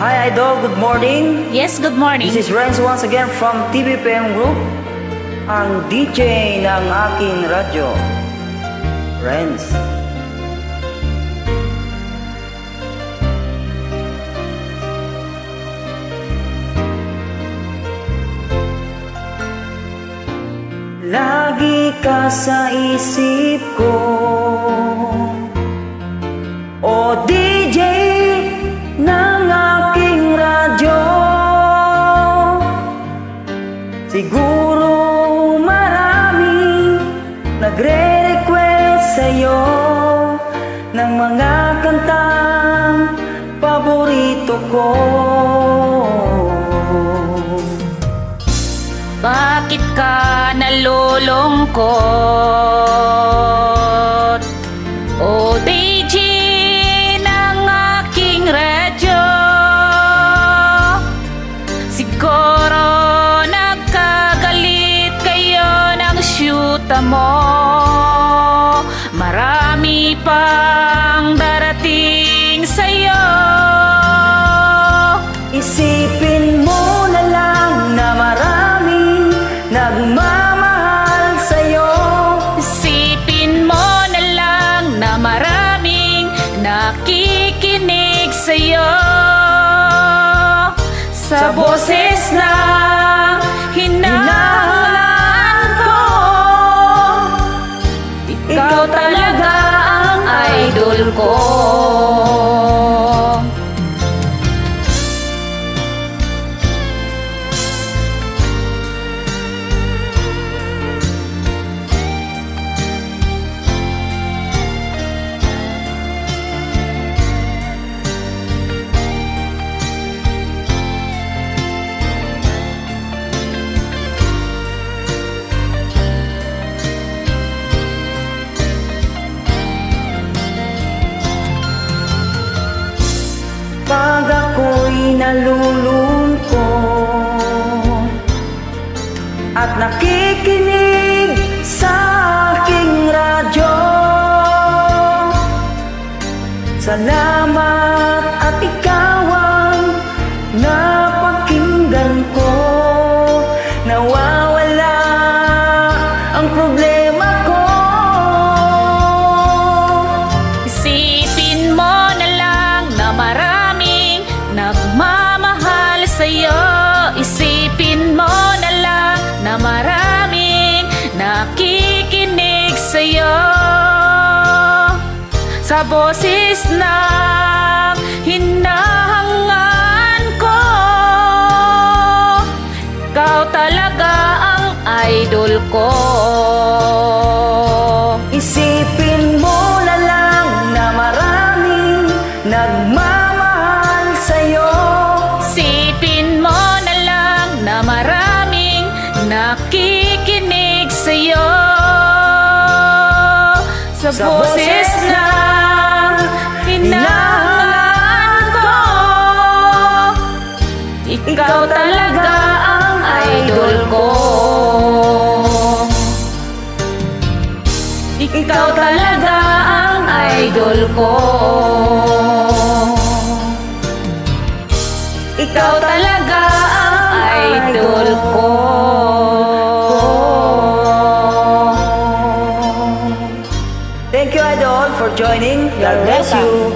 Hi Idol, good morning. Yes, good morning. This is Renz once again from TVPM Group, ang DJ ng aking radyo, Renz. Lagi ka sa isip ko, o DJ ng aking radyo. Siguro maraming nagre-request sa'yo ng mga kantang paborito ko. Bakit ka nalulungkot, o DJ ng aking radyo? Siguro nagkagalit kayo ng syuta mo. Marami pang darating sa'yo. Isipin mo na lang na maraming nagmamahal sa'yo. Isipin mo na lang na maraming nakikinig sa'yo. Sa boses na hinahangaan ko, ikaw talaga ang idol ko. Pag ako'y nalulungkot at nakikinig sa aking radyo, salamat at ikaw ang napakinggan ko. Nawawala ang problema ko. Isipin mo na lang na maraming nagmamahal sa'yo. Isipin mo na lang na maraming nakikinig sa'yo. Sa boses ng hinahangaan ko, ikaw talaga ang idol ko. Isipin mo na lang na maraming nagmamahal sa'yo. Isipin mo na lang na maraming nakikinig sa'yo. Sa boses ng hinahangaan ko, ikaw talaga ang idol ko. Ikaw talaga ang idol ko. Ikaw talaga ang idol ko. Thank you, Idol, for joining. God bless you.